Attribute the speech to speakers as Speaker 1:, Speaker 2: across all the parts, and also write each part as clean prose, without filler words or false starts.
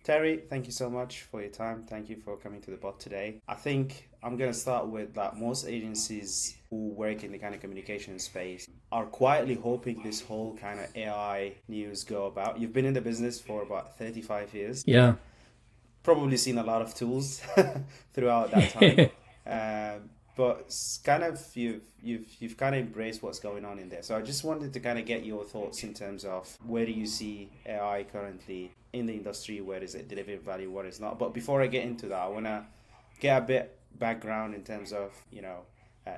Speaker 1: Terry, thank you so much for your time. Thank you for coming to the pod today. I think I'm going to start with that most agencies who work in the kind of communication space are quietly hoping this whole kind of AI news go about. You've been in the business for about 35 years,
Speaker 2: Yeah.
Speaker 1: probably seen a lot of tools throughout that time. But kind of you've kind of embraced what's going on in there. So I just wanted to kind of get your thoughts in terms of where do you see AI currently in the industry, where is it delivering value, what is not. But before I get into that, I wanna get a bit background in terms of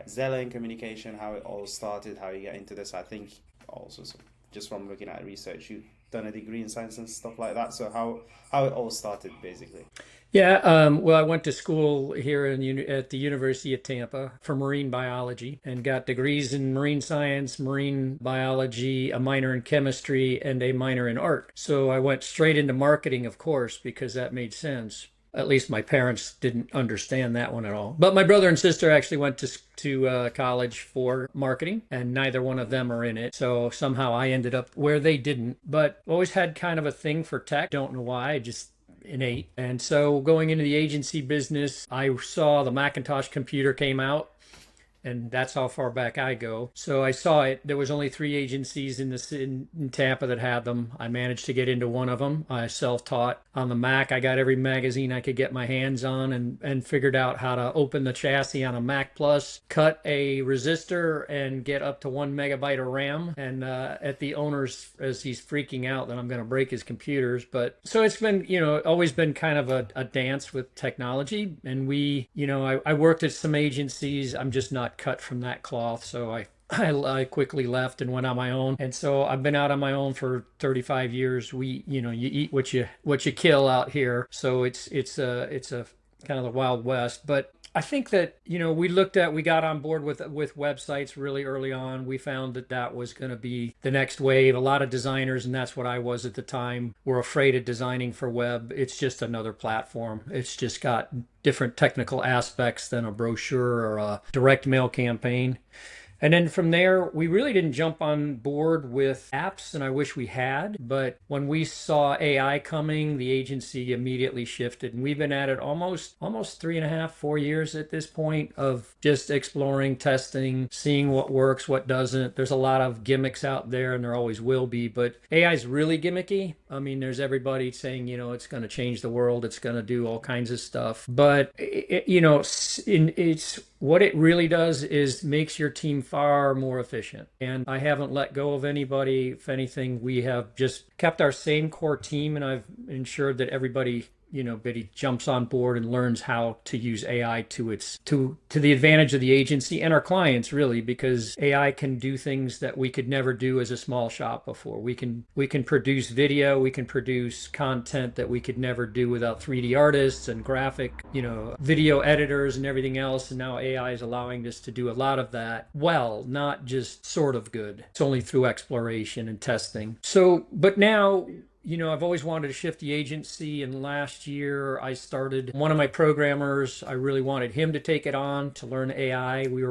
Speaker 1: Zelen communication, how it all started, how you get into this. I think also just from looking at research, you've done a degree in science and stuff like that. So how it all started basically.
Speaker 2: Yeah. Well, I went to school here at the University of Tampa for marine biology and got degrees in marine science, marine biology, a minor in chemistry, and a minor in art. So I went straight into marketing, of course, because that made sense. At least my parents didn't understand that one at all. But my brother and sister actually went to college for marketing, and neither one of them are in it. So somehow I ended up where they didn't. But always had kind of a thing for tech. Don't know why. Just innate. And so going into the agency business, I saw the Macintosh computer came out, and that's how far back I go. So I saw it. There was only three agencies in Tampa that had them. I managed to get into one of them. I self-taught on the Mac. I got every magazine I could get my hands on and figured out how to open the chassis on a Mac Plus, cut a resistor, and get up to 1 megabyte of RAM. And at the owner's, as he's freaking out that I'm going to break his computers. But so it's been, always been kind of a dance with technology. And I worked at some agencies. I'm just not cut from that cloth. So I quickly left and went on my own. And so I've been out on my own for 35 years. You eat what you kill out here. So it's a kind of the Wild West. But I think that, we got on board with websites really early on. We found that that was going to be the next wave. A lot of designers, and that's what I was at the time, were afraid of designing for web. It's just another platform. It's just got different technical aspects than a brochure or a direct mail campaign. And then from there, we really didn't jump on board with apps, and I wish we had. But when we saw AI coming, the agency immediately shifted. And we've been at it almost 3.5, 4 years at this point of just exploring, testing, seeing what works, what doesn't. There's a lot of gimmicks out there, and there always will be. But AI is really gimmicky. I mean, there's everybody saying, it's going to change the world. It's going to do all kinds of stuff. But, it's what it really does is makes your team far more efficient. And I haven't let go of anybody. If anything, we have just kept our same core team, and I've ensured that everybody Biddy jumps on board and learns how to use AI to the advantage of the agency and our clients, really, because AI can do things that we could never do as a small shop before. We can produce video, we can produce content that we could never do without 3D artists and graphic, video editors and everything else. And now AI is allowing us to do a lot of that well, not just sort of good. It's only through exploration and testing. So, but now, I've always wanted to shift the agency, and last year I started one of my programmers. I really wanted him to take it on to learn AI. We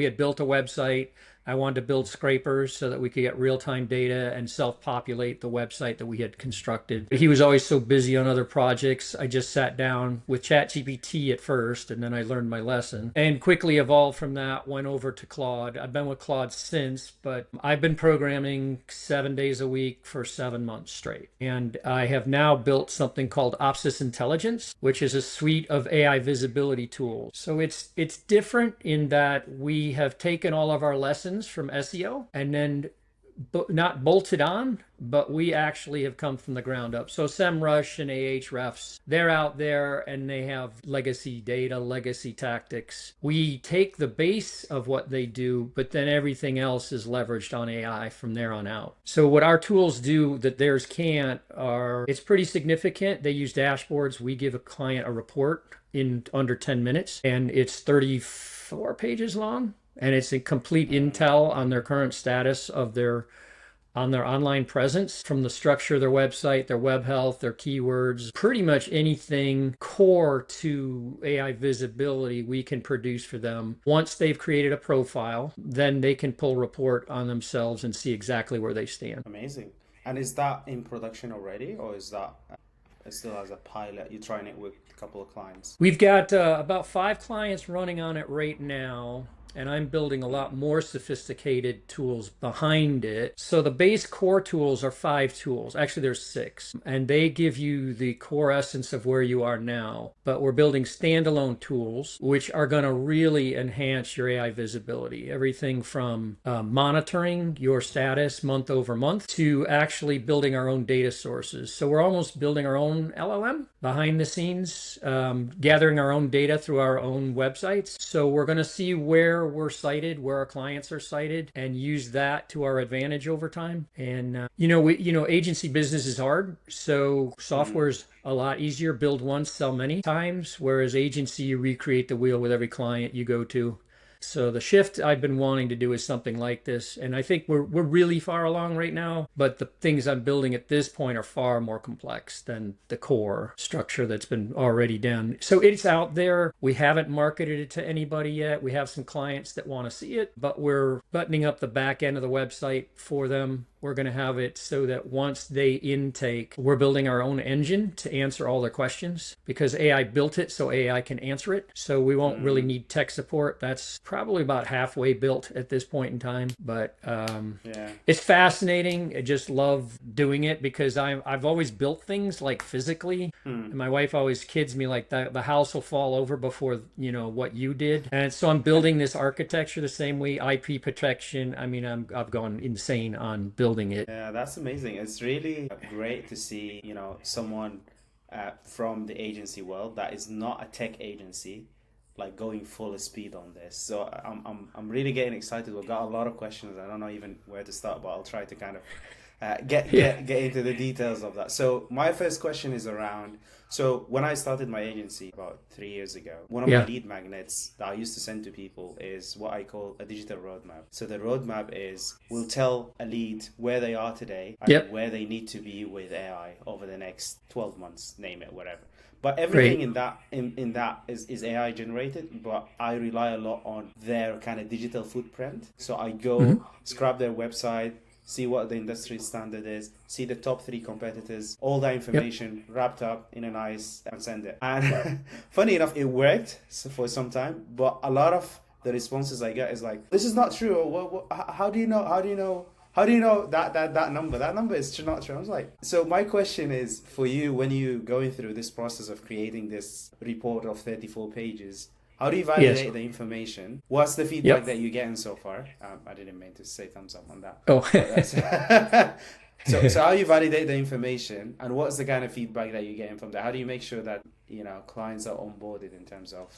Speaker 2: had built a website. I wanted to build scrapers so that we could get real-time data and self-populate the website that we had constructed. He was always so busy on other projects. I just sat down with ChatGPT at first, and then I learned my lesson and quickly evolved from that, went over to Claude. I've been with Claude since, but I've been programming 7 days a week for 7 months straight. And I have now built something called Opsys Intelligence, which is a suite of AI visibility tools. So it's different in that we have taken all of our lessons from SEO and then not bolted on, but we actually have come from the ground up. So SEMrush and Ahrefs, they're out there and they have legacy data, legacy tactics. We take the base of what they do, but then everything else is leveraged on AI from there on out. So what our tools do that theirs can't it's pretty significant. They use dashboards. We give a client a report in under 10 minutes, and it's 34 pages long. And it's a complete intel on their current status of their online presence, from the structure of their website, their web health, their keywords, pretty much anything core to AI visibility we can produce for them. Once they've created a profile, then they can pull report on themselves and see exactly where they stand.
Speaker 1: Amazing. And is that in production already, or is that still as a pilot? You're trying it with a couple of clients.
Speaker 2: We've got about 5 clients running on it right now, and I'm building a lot more sophisticated tools behind it. So the base core tools are 5 tools. Actually, there's 6, and they give you the core essence of where you are now. But we're building standalone tools, which are going to really enhance your AI visibility. Everything from monitoring your status month over month to actually building our own data sources. So we're almost building our own LLM behind the scenes, gathering our own data through our own websites. So we're going to see where we're cited, where our clients are cited, and use that to our advantage over time. And agency business is hard, so software's a lot easier. Build once, sell many times. Whereas agency, you recreate the wheel with every client you go to. So the shift I've been wanting to do is something like this. And I think we're really far along right now, but the things I'm building at this point are far more complex than the core structure that's been already done. So it's out there. We haven't marketed it to anybody yet. We have some clients that want to see it, but we're buttoning up the back end of the website for them. We're going to have it so that once they intake, we're building our own engine to answer all their questions, because AI built it so AI can answer it. So we won't really need tech support. That's probably about halfway built at this point in time. But it's fascinating. I just love doing it because I've always built things like physically. And my wife always kids me like the house will fall over before what you did. And so I'm building this architecture the same way, IP protection. I mean, I've gone insane on building it.
Speaker 1: Yeah, that's amazing. It's really great to see, someone from the agency world that is not a tech agency, like going full speed on this. So I'm really getting excited. We've got a lot of questions. I don't know even where to start, but I'll try to kind of get into the details of that. So my first question is around. So when I started my agency about 3 years ago, one of my lead magnets that I used to send to people is what I call a digital roadmap. So the roadmap is we'll tell a lead where they are today and where they need to be with AI over the next 12 months, name it, whatever. But everything in that is AI generated, but I rely a lot on their kind of digital footprint. So I go scrub their website, see what the industry standard is, see the top 3 competitors, all that information wrapped up in a nice and send it. And funny enough, it worked for some time, but a lot of the responses I get is like, this is not true. Or, how do you know? How do you know? How do you know that number? That number is not true. I was like, so my question is for you, when you going through this process of creating this report of 34 pages, how do you validate the information? What's the feedback that you're getting so far? I didn't mean to say thumbs up on that.
Speaker 2: Oh.
Speaker 1: So how you validate the information, and what's the kind of feedback that you're getting from that? How do you make sure that clients are onboarded in terms of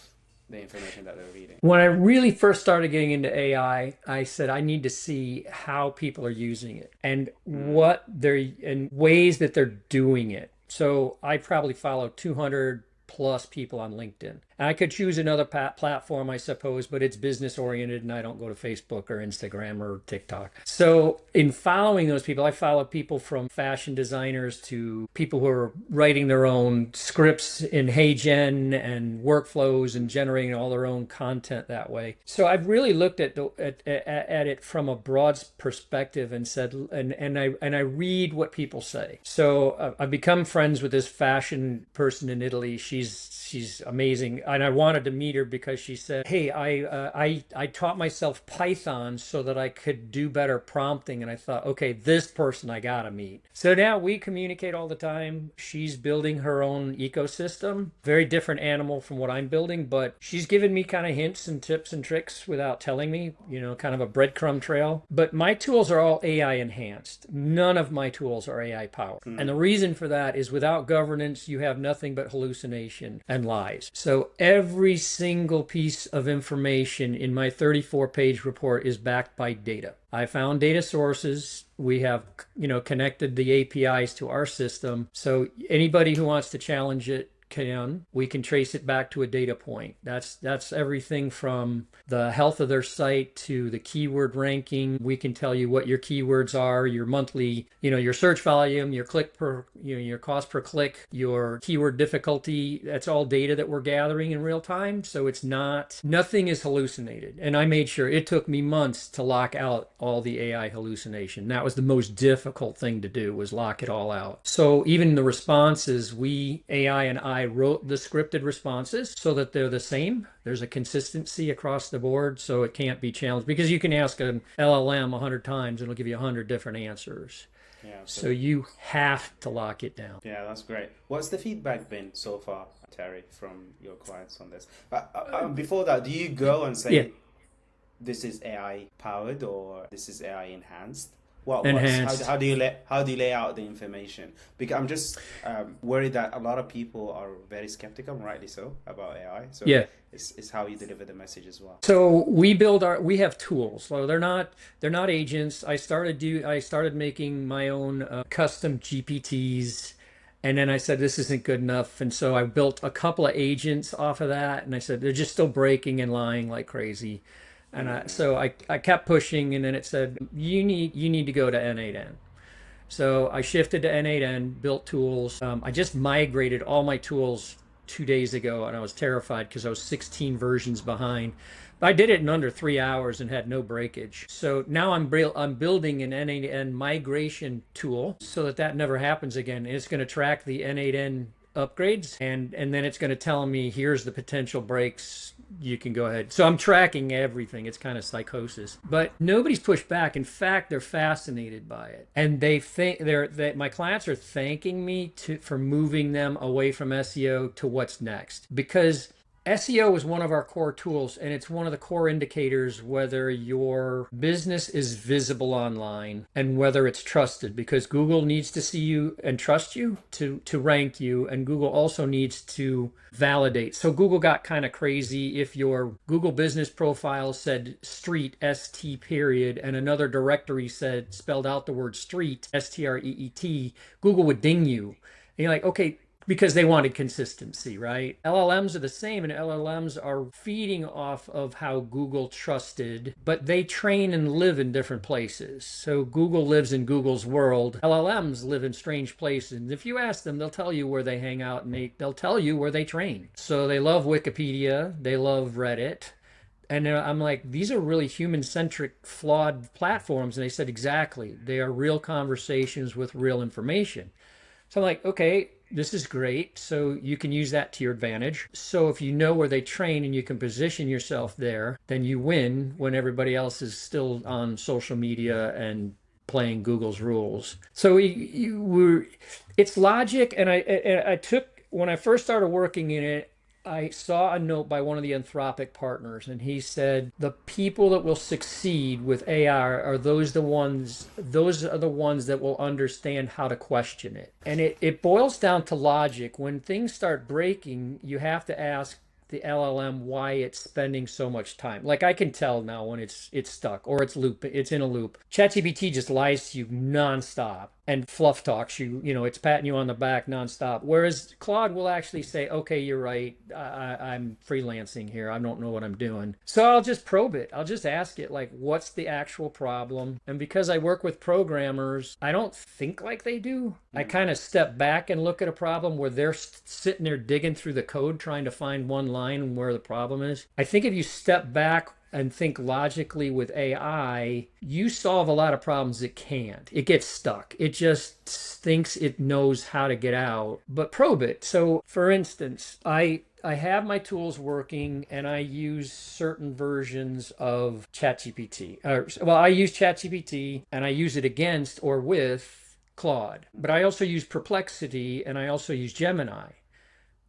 Speaker 1: the information that they're reading?
Speaker 2: When I really first started getting into AI, I said I need to see how people are using it and what they're and ways that they're doing it. So I probably follow 200 plus people on LinkedIn. And I could choose another platform, I suppose, but it's business oriented and I don't go to Facebook or Instagram or TikTok. So in following those people, I follow people from fashion designers to people who are writing their own scripts in HeyGen and workflows and generating all their own content that way. So I've really looked at it from a broad perspective and said, and I read what people say. So I've become friends with this fashion person in Italy. She's amazing. And I wanted to meet her because she said, hey, I taught myself Python so that I could do better prompting. And I thought, okay, this person I gotta meet. So now we communicate all the time. She's building her own ecosystem. Very different animal from what I'm building, but she's given me kind of hints and tips and tricks without telling me, kind of a breadcrumb trail. But my tools are all AI enhanced. None of my tools are AI powered. And the reason for that is without governance, you have nothing but hallucination and lies. So every single piece of information in my 34-page report is backed by data. I found data sources. We have, connected the APIs to our system. So anybody who wants to challenge it can. We can trace it back to a data point. That's everything from the health of their site to the keyword ranking. We can tell you what your keywords are, your monthly, your search volume, your click per, your cost per click, your keyword difficulty. That's all data that we're gathering in real time. So nothing is hallucinated. And I made sure it took me months to lock out all the AI hallucination. That was the most difficult thing to do, was lock it all out. So even the responses, AI and I wrote the scripted responses so that they're the same. There's a consistency across the board, so it can't be challenged, because you can ask an LLM 100 times, it'll give you 100 different answers.
Speaker 1: Yeah,
Speaker 2: so you have to lock it down.
Speaker 1: Yeah, that's great. What's the feedback been so far, Terry, from your clients on this? Before that, do you go and say, this is AI powered or this is AI enhanced? How do you lay out the information? Because I'm just worried that a lot of people are very skeptical, rightly so, about AI. So it's how you deliver the message as well.
Speaker 2: So we have tools. So they're not agents. I started making my own custom GPTs. And then I said, this isn't good enough. And so I built a couple of agents off of that. And I said, they're just still breaking and lying like crazy. And so I kept pushing, and then it said, you need to go to N8N. So I shifted to N8N, built tools. I just migrated all my tools 2 days ago, and I was terrified because I was 16 versions behind. But I did it in under 3 hours and had no breakage. So now I'm building an N8N migration tool so that never happens again. It's going to track the N8N upgrades, and then it's going to tell me, here's the potential breaks, you can go ahead. So I'm tracking everything. It's kind of psychosis, but nobody's pushed back. In fact, they're fascinated by it, and they think my clients are thanking me for moving them away from SEO to what's next, because SEO is one of our core tools, and it's one of the core indicators whether your business is visible online and whether it's trusted, because Google needs to see you and trust you to rank you, and Google also needs to validate. So Google got kind of crazy if your Google business profile said street, ST period, and another directory spelled out the word street, STREET, Google would ding you. And you're like, okay, because they wanted consistency, right? LLMs are the same, and LLMs are feeding off of how Google trusted, but they train and live in different places. So Google lives in Google's world. LLMs live in strange places. And if you ask them, they'll tell you where they hang out, and they'll tell you where they train. So they love Wikipedia, they love Reddit. And I'm like, these are really human-centric, flawed platforms. And they said, exactly. They are real conversations with real information. So I'm like, okay, this is great. So you can use that to your advantage. So if you know where they train and you can position yourself there, then you win when everybody else is still on social media and playing Google's rules. So it's logic. And when I first started working in it, I saw a note by one of the Anthropic partners, and he said, the people that will succeed with AI are those are the ones that will understand how to question it. And it boils down to logic. When things start breaking, you have to ask the LLM why it's spending so much time. Like, I can tell now when it's stuck or it's in a loop. ChatGPT just lies to you nonstop and fluff talks you. It's patting you on the back nonstop. Whereas Claude will actually say, okay, you're right. I'm freelancing here. I don't know what I'm doing. So I'll just probe it. I'll just ask it, like, what's the actual problem? And because I work with programmers, I don't think like they do. I kind of step back and look at a problem where they're sitting there digging through the code trying to find one line where the problem is. I think if you step back and think logically with AI, you solve a lot of problems it can't. It gets stuck. It just thinks it knows how to get out, but probe it. So for instance, I have my tools working, and I use certain versions of ChatGPT. I use ChatGPT, and I use it against or with Claude. But I also use Perplexity, and I also use Gemini.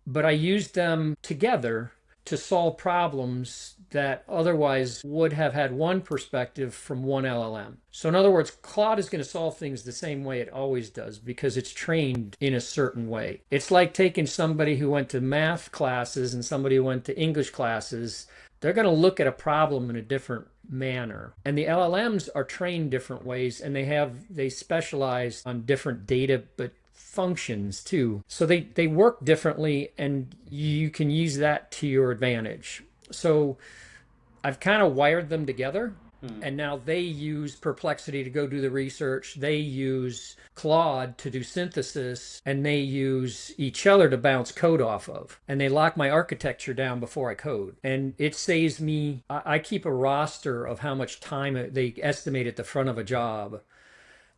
Speaker 2: But I use them together to solve problems that otherwise would have had one perspective from one LLM. So in other words, Claude is going to solve things the same way it always does because it's trained in a certain way. It's like taking somebody who went to math classes and somebody who went to English classes. They're going to look at a problem in a different manner. And the LLMs are trained different ways, and they specialize on different data, but functions too. So they work differently, and you can use that to your advantage. So I've kind of wired them together,
Speaker 1: Hmm.
Speaker 2: and now they use Perplexity to go do the research. They use Claude to do synthesis, and they use each other to bounce code off of. And they lock my architecture down before I code. And it saves me, I keep a roster of how much time they estimate at the front of a job.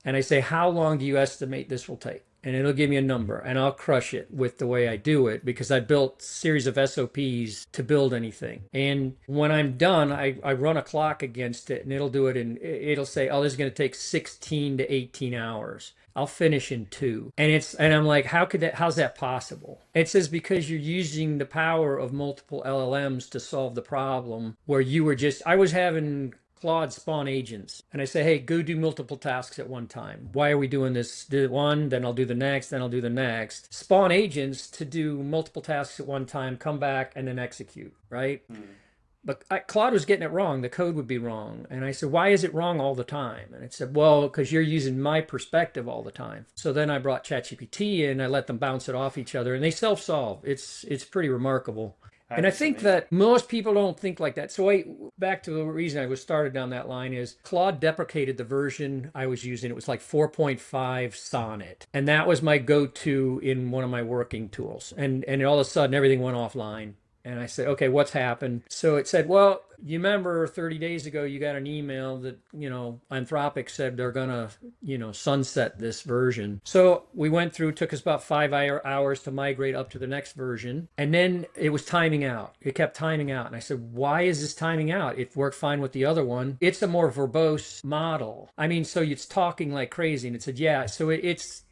Speaker 2: And I say, how long do you estimate this will take? And it'll give me a number, and I'll crush it with the way I do it because I built a series of SOPs to build anything. And when I'm done, I run a clock against it, and it'll do it, and it'll say, oh, this is going to take 16 to 18 hours. I'll finish in 2. And I'm like, how's that possible? It says because you're using the power of multiple LLMs to solve the problem where I was having Claude spawn agents. And I say, hey, go do multiple tasks at one time. Why are we doing this? Do one, then I'll do the next, then I'll do the next. Spawn agents to do multiple tasks at one time, come back, and then execute, right?
Speaker 1: Hmm.
Speaker 2: But Claude was getting it wrong. The code would be wrong. And I said, why is it wrong all the time? And it said, well, because you're using my perspective all the time. So then I brought ChatGPT in, I let them bounce it off each other, and they self-solve. It's pretty remarkable. And
Speaker 1: That
Speaker 2: I
Speaker 1: is
Speaker 2: think
Speaker 1: amazing.
Speaker 2: that most people don't think like that. So back to the reason I was started down that line is Claude deprecated the version I was using. It was like 4.5 Sonnet. And that was my go-to in one of my working tools. And all of a sudden everything went offline. And I said, okay, what's happened? So it said, well, you remember 30 days ago, you got an email that, Anthropic said they're going to, sunset this version. So we went through, took us about 5 hours to migrate up to the next version. And then it was timing out. It kept timing out. And I said, why is this timing out? It worked fine with the other one. It's a more verbose model. I mean, so it's talking like crazy. And it said, yeah, so it's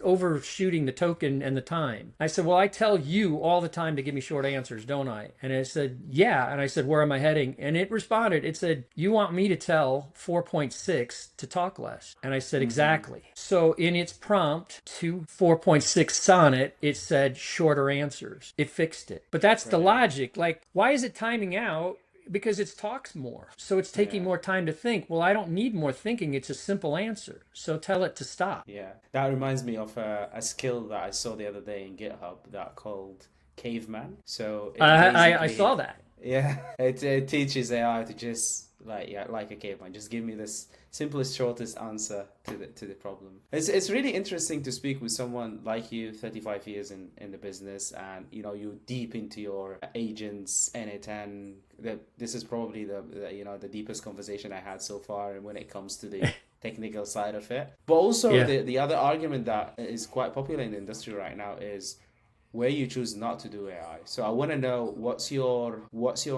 Speaker 2: overshooting the token and the time. I said, well, I tell you all the time to give me short answers, don't I? And it said, yeah. And I said, where am I heading? And it responded, it said, you want me to tell 4.6 to talk less? And I said,
Speaker 1: Hmm.
Speaker 2: exactly. So in its prompt to 4.6 Sonnet, it said shorter answers. It fixed it. But that's the
Speaker 1: Brilliant.
Speaker 2: logic. Like, why is it timing out? Because it talks more. So it's taking
Speaker 1: Yeah.
Speaker 2: more time to think. Well, I don't need more thinking. It's a simple answer. So tell it to stop.
Speaker 1: Yeah. That reminds me of a skill that I saw the other day in GitHub that called Caveman. So it
Speaker 2: I
Speaker 1: basically,
Speaker 2: saw that.
Speaker 1: yeah, it teaches AI to just like a caveman, just give me this simplest, shortest answer to the problem. It's really interesting to speak with someone like you, 35 years in the business, and you're deep into your agents in it, and this is probably the deepest conversation I had so far, and when it comes to the technical side of it. But also
Speaker 2: Yeah.
Speaker 1: the other argument that is quite popular in the industry right now is where you choose not to do AI. So I want to know what's your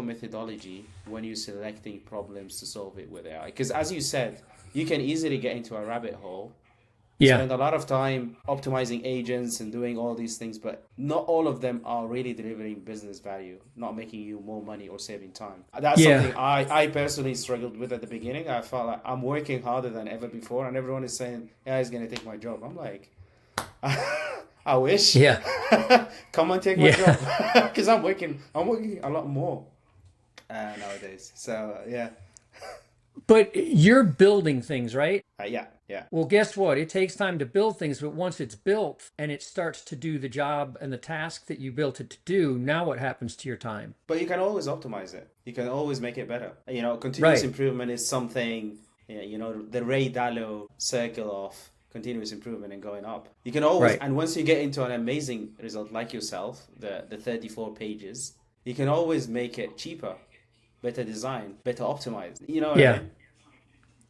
Speaker 1: methodology when you're selecting problems to solve it with AI? Because as you said, you can easily get into a rabbit hole,
Speaker 2: Yeah.
Speaker 1: spend a lot of time optimizing agents and doing all these things, but not all of them are really delivering business value, not making you more money or saving time. That's
Speaker 2: Yeah.
Speaker 1: something I personally struggled with at the beginning. I felt like I'm working harder than ever before, and everyone is saying, "Yeah, he's gonna take my job." I'm like, I wish.
Speaker 2: Yeah.
Speaker 1: Come and take my job,
Speaker 2: Yeah.
Speaker 1: because I'm working a lot more nowadays. So yeah,
Speaker 2: But you're building things, right?
Speaker 1: yeah, yeah.
Speaker 2: Well, guess what? It takes time to build things, but once it's built and it starts to do the job and the task that you built it to do, now what happens to your time?
Speaker 1: But you can always optimize it. You can always make it better. Continuous
Speaker 2: Right.
Speaker 1: improvement is something. Yeah, the Ray Dalio circle of continuous improvement and going up. You can always,
Speaker 2: Right.
Speaker 1: and once you get into an amazing result like yourself, the 34 pages, you can always make it cheaper, better design, better optimized. You know what I
Speaker 2: Yeah.
Speaker 1: mean?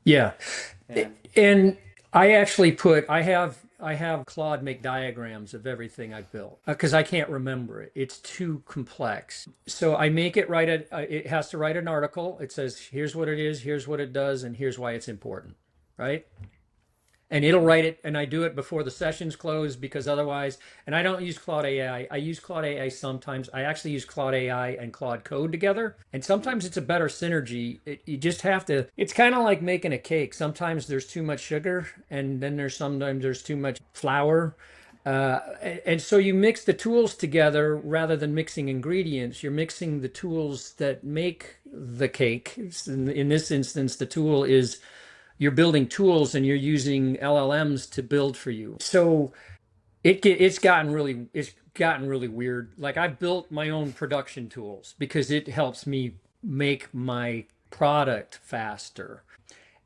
Speaker 2: Yeah.
Speaker 1: Yeah.
Speaker 2: And I have Claude make diagrams of everything I've built because I can't remember it. It's too complex. So I make it it has to write an article. It says, here's what it is, here's what it does, and here's why it's important. Right. And it'll write it, and I do it before the sessions close because otherwise, and I don't use Claude AI. I use Claude AI sometimes. I actually use Claude AI and Claude Code together, and sometimes it's a better synergy. You just have to, it's kind of like making a cake. Sometimes there's too much sugar, and then sometimes there's too much flour. And so you mix the tools together rather than mixing ingredients. You're mixing the tools that make the cake. In this instance, the tool is you're building tools and you're using LLMs to build for you. So it's gotten really weird. Like I've built my own production tools because it helps me make my product faster.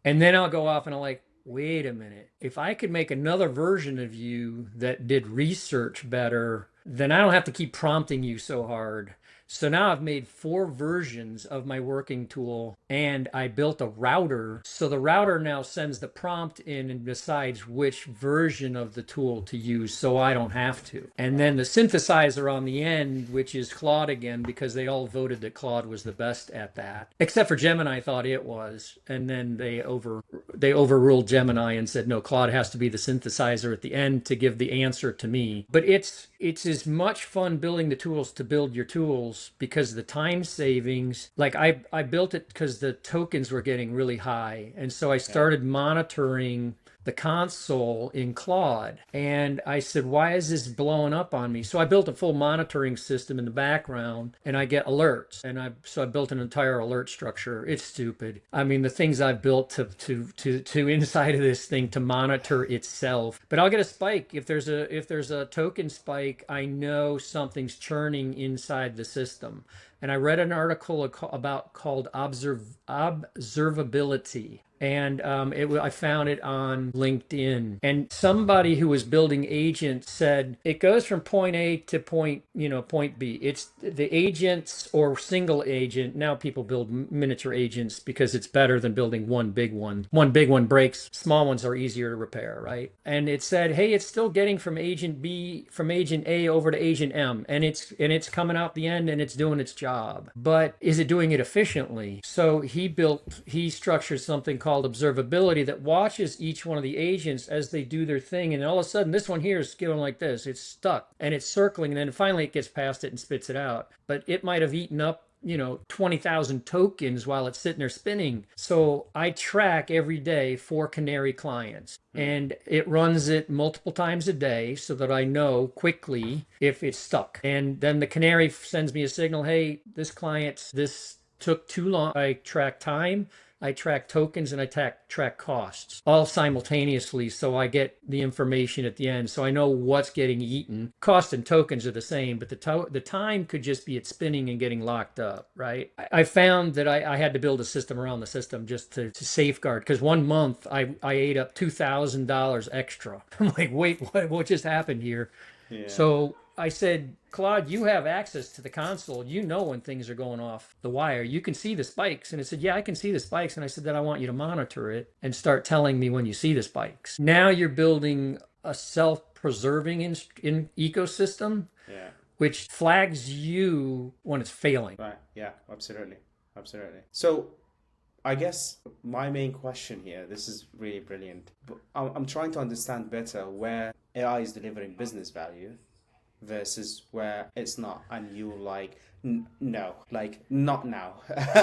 Speaker 2: And then I'll go off and I'm like, wait a minute. If I could make another version of you that did research better, then I don't have to keep prompting you so hard. So now I've made 4 versions of my working tool and I built a router. So the router now sends the prompt in and decides which version of the tool to use so I don't have to. And then the synthesizer on the end, which is Claude again, because they all voted that Claude was the best at that. Except for Gemini thought it was. And then they overruled Gemini and said, no, Claude has to be the synthesizer at the end to give the answer to me. But it's as much fun building the tools to build your tools because the time savings, like I built it because the tokens were getting really high. And so I started monitoring the console in Claude. And I said, why is this blowing up on me? So I built a full monitoring system in the background and I get alerts. And I built an entire alert structure. It's stupid. I mean, the things I've built to inside of this thing to monitor itself. But I'll get a spike. If there's a token spike, I know something's churning inside the system. And I read an article called observability. And I found it on LinkedIn. And somebody who was building agents said it goes from point A to point B. It's the agents or single agent. Now people build miniature agents because it's better than building one big one. One big one breaks. Small ones are easier to repair, right? And it said, hey, it's still getting from agent A over to agent M, and it's coming out the end and it's doing its job. But is it doing it efficiently? So he structured something called observability that watches each one of the agents as they do their thing, and all of a sudden this one here is going like this, it's stuck and it's circling, and then finally it gets past it and spits it out. But it might have eaten up 20,000 tokens while it's sitting there spinning. So I track every day 4 Canary clients and it runs it multiple times a day so that I know quickly if it's stuck. And then the Canary sends me a signal, hey, this took too long. I track time, I track tokens, and I track costs all simultaneously, so I get the information at the end. So I know what's getting eaten. Cost and tokens are the same, but the time could just be it spinning and getting locked up, right? I found that I had to build a system around the system just to safeguard, because one month I ate up $2,000 extra. I'm like, wait, what just happened here?
Speaker 1: Yeah.
Speaker 2: So I said, Claude, you have access to the console. You know when things are going off the wire. You can see the spikes. And it said, yeah, I can see the spikes. And I said, then I want you to monitor it and start telling me when you see the spikes. Now you're building a self-preserving in ecosystem, which flags you when it's failing.
Speaker 1: Right. Yeah, absolutely. Absolutely. So I guess my main question here, this is really brilliant, but I'm trying to understand better where AI is delivering business value versus where it's not, and you like no, like not now,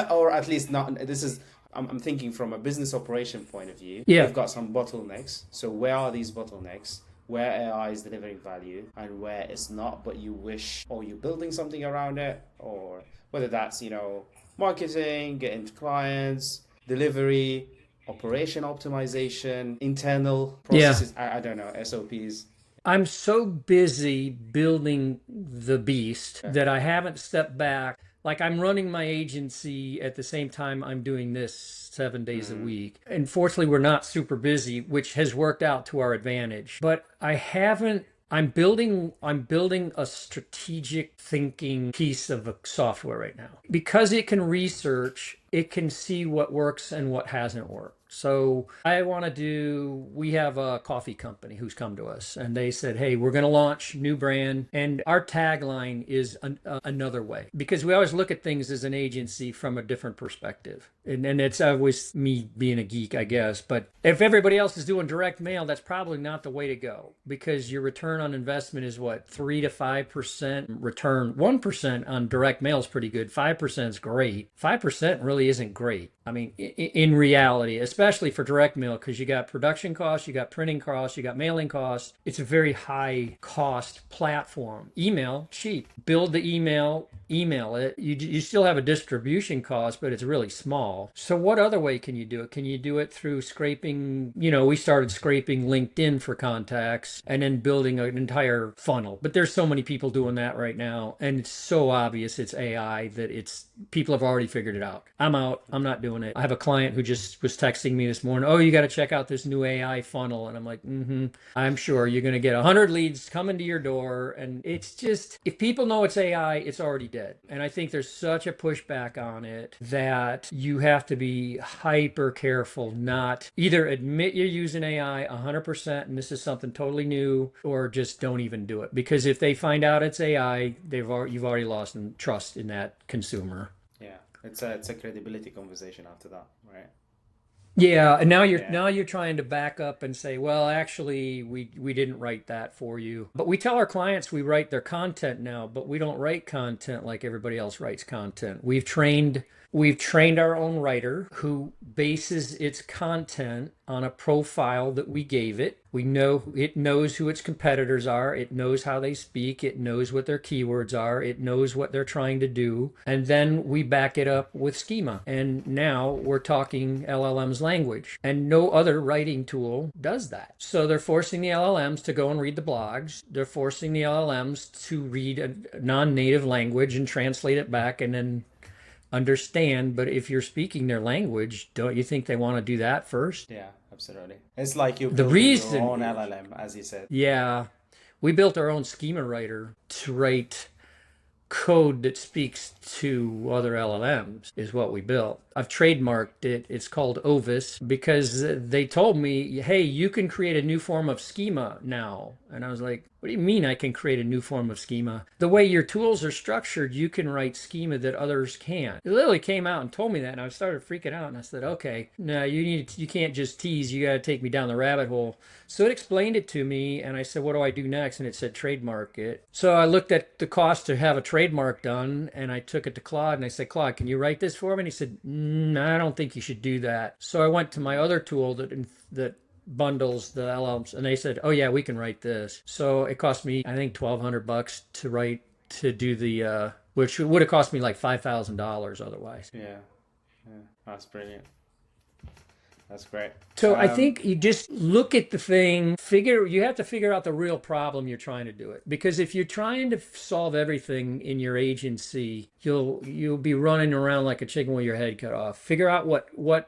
Speaker 1: or at least not. This is I'm thinking from a business operation point of view.
Speaker 2: Yeah.
Speaker 1: You've got some bottlenecks. So where are these bottlenecks? Where AI is delivering value and where it's not, but you wish, or you're building something around it, or whether that's marketing, getting to clients, delivery, operation optimization, internal processes. I don't know, SOPs.
Speaker 2: I'm so busy building the beast that I haven't stepped back. Like I'm running my agency at the same time I'm doing this 7 days a week. Unfortunately, we're not super busy, which has worked out to our advantage. But I'm building a strategic thinking piece of a software right now. Because it can research, it can see what works and what hasn't worked. So we have a coffee company who's come to us and they said, hey, we're going to launch new brand. And our tagline is another way, because we always look at things as an agency from a different perspective. And it's always me being a geek, I guess. But if everybody else is doing direct mail, that's probably not the way to go, because your return on investment is what, 3 to 5% return. 1% on direct mail is pretty good. 5% is great. 5% really isn't great. I mean, in reality, especially for direct mail, because you got production costs, you got printing costs, you got mailing costs. It's a very high cost platform. Email, cheap. Build the email it. You still have a distribution cost, but it's really small. So what other way can you do it? Can you do it through scraping? We started scraping LinkedIn for contacts and then building an entire funnel. But there's so many people doing that right now, and it's so obvious it's AI that people have already figured it out. I'm out. I'm not doing it. I have a client who just was texting me this morning, oh, you got to check out this new AI funnel. And I'm like, I'm sure you're going to get 100 leads coming to your door. And it's just, if people know it's AI, it's already dead. And I think there's such a pushback on it that you have to be hyper careful, not either admit you're using AI 100% and this is something totally new, or just don't even do it. Because if they find out it's AI, you've already lost trust in that consumer.
Speaker 1: Yeah, it's a credibility conversation after that, right?
Speaker 2: Yeah, and now you're
Speaker 1: Yeah.
Speaker 2: now you're trying to back up and say, well, actually, we didn't write that for you. But we tell our clients we write their content now, but we don't write content like everybody else writes content. We've trained our own writer who bases its content on a profile that we gave it. We know it knows who its competitors are. It knows how they speak. It knows what their keywords are. It knows what they're trying to do. And then we back it up with schema. And now we're talking LLM's language. And no other writing tool does that. So they're forcing the LLMs to go and read the blogs. They're forcing the LLMs to read a non-native language and translate it back and then understand. But if you're speaking their language, don't you think they want to do that first?
Speaker 1: Yeah, absolutely. It's like you're
Speaker 2: The
Speaker 1: building your
Speaker 2: reason
Speaker 1: own
Speaker 2: is,
Speaker 1: LLM, as you said.
Speaker 2: yeah, we built our own schema writer to write code that speaks to other LLMs is what we built. I've trademarked it. It's called Ovis because they told me, hey, you can create a new form of schema now. And I was like, what do you mean I can create a new form of schema? The way your tools are structured, you can write schema that others can't. It literally came out and told me that, and I started freaking out. And I said, okay, no, you can't just tease. You got to take me down the rabbit hole. So it explained it to me, and I said, what do I do next? And it said trademark it. So I looked at the cost to have a trademark done, and I took it to Claude, and I said, Claude, can you write this for me? And he said, I don't think you should do that. So I went to my other tool that bundles the LLMs, and they said, oh yeah, we can write this. So it cost me, I think, $1,200 to do the which would have cost me like $5,000 otherwise.
Speaker 1: Yeah, yeah, that's brilliant. That's great.
Speaker 2: So I think you just look at the thing, you have to figure out the real problem you're trying to do it. Because if you're trying to solve everything in your agency, you'll be running around like a chicken with your head cut off. Figure out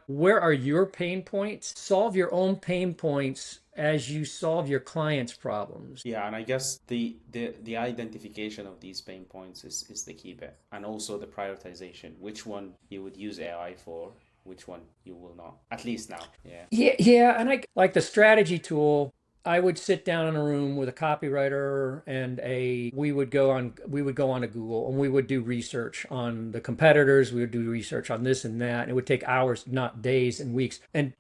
Speaker 2: where are your pain points, solve your own pain points as you solve your clients' problems.
Speaker 1: Yeah, and I guess the identification of these pain points is the key bit, and also the prioritization, which one you would use AI for, which one you will not, at least now.
Speaker 2: Yeah, and I like the strategy tool. I would sit down in a room with a copywriter and we would go on to Google, and we would do research on the competitors. We would do research on this and that. It would take hours, not days and weeks. And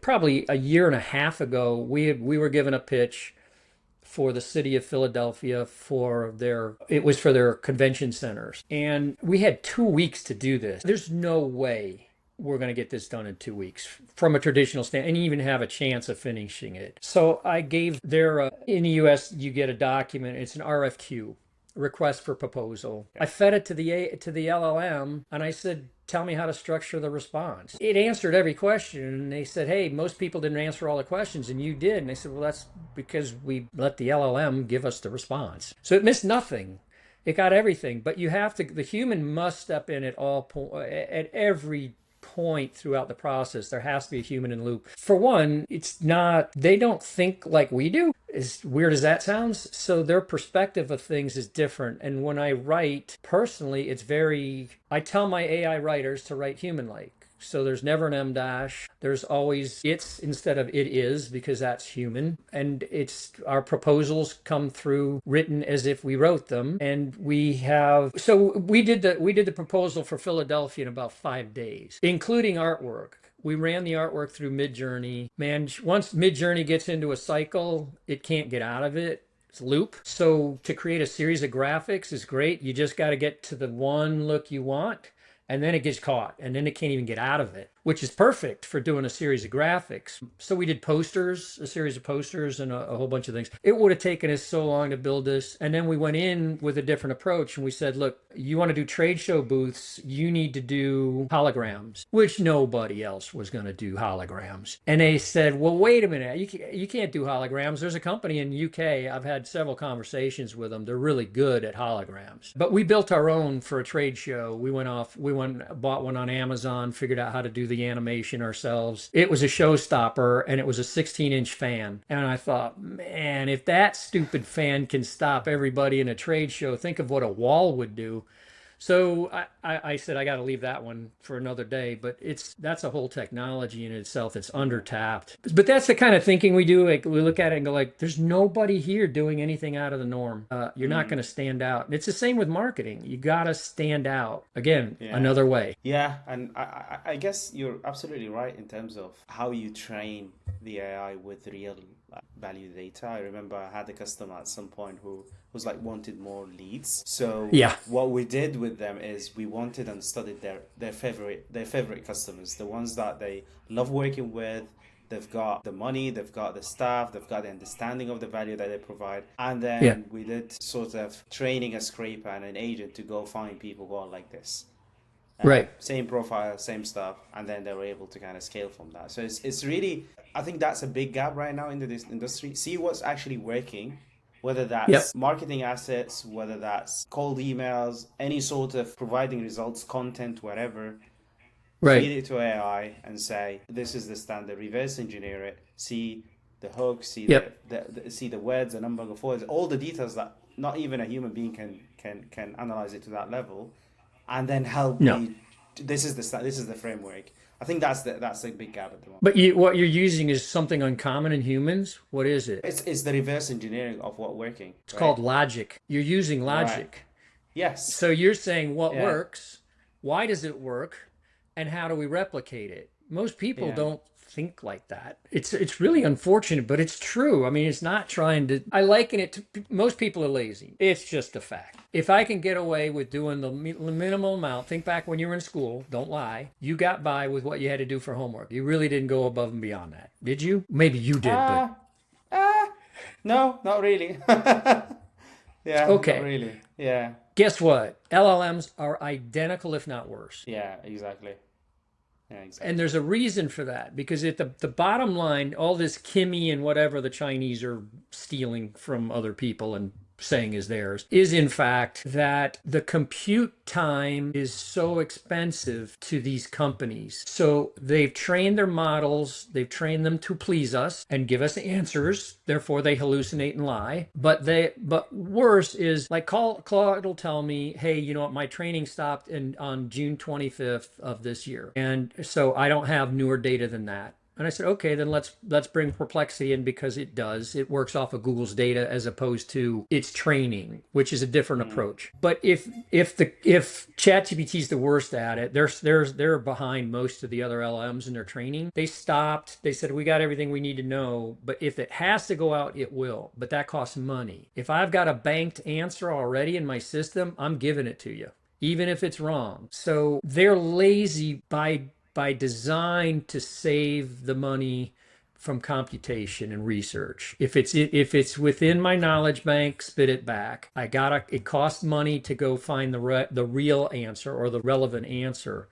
Speaker 2: probably a year and a half ago, we were given a pitch for the city of Philadelphia it was for their convention centers. And we had 2 weeks to do this. There's no way we're going to get this done in 2 weeks from a traditional stand and even have a chance of finishing it. So I gave in the US, you get a document. It's an RFQ, request for proposal. I fed it to the LLM, and I said, tell me how to structure the response. It answered every question, and they said, hey, most people didn't answer all the questions, and you did. And they said, well, that's because we let the LLM give us the response. So it missed nothing. It got everything. But the human must step in at at every point throughout the process. There has to be a human in the loop. For one, they don't think like we do. As weird as that sounds. So their perspective of things is different. And when I write personally, I tell my AI writers to write human-like. So there's never an M dash. There's always it's instead of it is, because that's human. And our proposals come through written as if we wrote them. And we did the proposal for Philadelphia in about 5 days, including artwork. We ran the artwork through Midjourney. Man, once Midjourney gets into a cycle, it can't get out of it. It's a loop. So to create a series of graphics is great. You just got to get to the one look you want, and then it gets caught, and then it can't even get out of it. which is perfect for doing a series of graphics. So we did posters, a series of posters, and a whole bunch of things. It would have taken us so long to build this. And then we went in with a different approach and we said, look, you want to do trade show booths, you need to do holograms, which nobody else was going to do holograms. And they said, well, wait a minute, you can't do holograms. There's a company in UK, I've had several conversations with them. They're really good at holograms. But we built our own for a trade show. We bought one on Amazon, figured out how to do the animation ourselves. It was a showstopper and it was a 16-inch fan. And I thought, man, if that stupid fan can stop everybody in a trade show, think of what a wall would do. So I said I got to leave that one for another day, but that's a whole technology in itself. It's undertapped. But that's the kind of thinking we do. Like we look at it and go like, there's nobody here doing anything out of the norm. You're not going to stand out. And it's the same with marketing. You got to stand out. Again, another way.
Speaker 1: Yeah, and I guess you're absolutely right in terms of how you train the AI with real value data. I remember I had a customer at some point who was like wanted more leads. So what we did with them is we wanted and studied their favorite customers, the ones that they love working with. They've got the money, they've got the staff, they've got the understanding of the value that they provide. And then we did sort of training a scraper and an agent to go find people who are like this.
Speaker 2: Right.
Speaker 1: Same profile, same stuff, and then they were able to kind of scale from that. So it's really, I think that's a big gap right now in this industry. See what's actually working, whether that's marketing assets, whether that's cold emails, any sort of providing results, content, whatever.
Speaker 2: Right.
Speaker 1: Feed it to AI and say, this is the standard, reverse engineer it, see the hook, see see the words, the number of words, all the details that not even a human being can analyze it to that level. And then help me. This is the framework. I think that's a big gap at the moment.
Speaker 2: But what you're using is something uncommon in humans. What is it?
Speaker 1: It's the reverse engineering of what working.
Speaker 2: It's called logic. You're using logic.
Speaker 1: Right. Yes.
Speaker 2: So you're saying what works, why does it work, and how do we replicate it? Most people don't think like that. It's really unfortunate, but it's true. I mean, it's not trying to. I liken it to most people are lazy. It's just a fact. If I can get away with doing the minimal amount, think back when you were in school, don't lie. You got by with what you had to do for homework. You really didn't go above and beyond that. Did you? Maybe you did, but
Speaker 1: no, not really.
Speaker 2: Okay.
Speaker 1: Not really. Yeah.
Speaker 2: Guess what? LLMs are identical, if not worse.
Speaker 1: Yeah, exactly. Yeah, exactly.
Speaker 2: And there's a reason for that, because at the bottom line, all this Kimi and whatever the Chinese are stealing from other people and saying is theirs is in fact that the compute time is so expensive to these companies. So they've trained their models, they've trained them to please us and give us answers. Therefore, they hallucinate and lie. But worse is like Claude will tell me, hey, you know what, my training stopped on June 25th of this year. And so I don't have newer data than that. And I said, okay, then let's bring Perplexity in, because it works off of Google's data as opposed to its training, which is a different approach. But if ChatGPT is the worst at it, they're behind most of the other LLMs in their training. They stopped. They said, we got everything we need to know, but if it has to go out, it will. But that costs money. If I've got a banked answer already in my system, I'm giving it to you, even if it's wrong. So they're lazy by design to save the money from computation and research. If it's within my knowledge bank, spit it back. It costs money to go find the real answer or the relevant answer.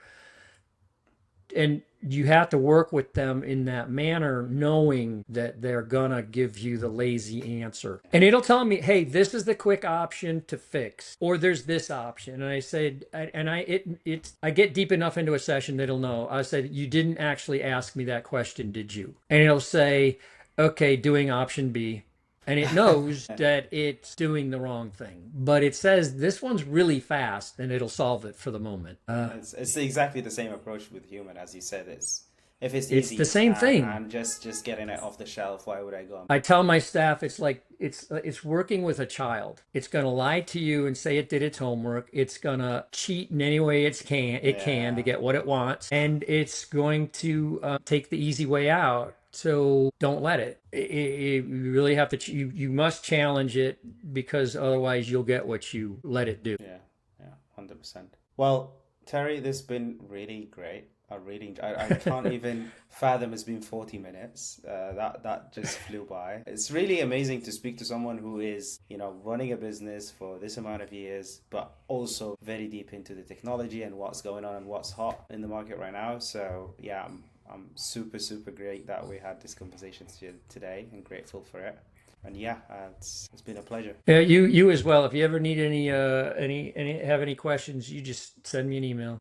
Speaker 2: And you have to work with them in that manner, knowing that they're gonna give you the lazy answer. And it'll tell me, hey, this is the quick option to fix, or there's this option. And I said, I get deep enough into a session that it'll know. I said, you didn't actually ask me that question, did you? And it'll say, okay, doing option B. And it knows that it's doing the wrong thing, but it says this one's really fast, and it'll solve it for the moment.
Speaker 1: It's exactly the same approach with human, as you said. If it's
Speaker 2: easy, it's the same thing.
Speaker 1: And just getting it off the shelf, why would I go?
Speaker 2: I tell my staff, it's like it's working with a child. It's going to lie to you and say it did its homework. It's going to cheat in any way it can to get what it wants, and it's going to take the easy way out. So don't let it. You really have to. You must challenge it, because otherwise you'll get what you let it do.
Speaker 1: Yeah, 100%. Well, Terry, this has been really great. I can't even fathom it's been 40 minutes. That just flew by. It's really amazing to speak to someone who is, running a business for this amount of years, but also very deep into the technology and what's going on and what's hot in the market right now. So yeah, I'm super, super great that we had this conversation today and grateful for it. And yeah, it's been a pleasure.
Speaker 2: Yeah, you as well. If you ever need any have any questions, you just send me an email.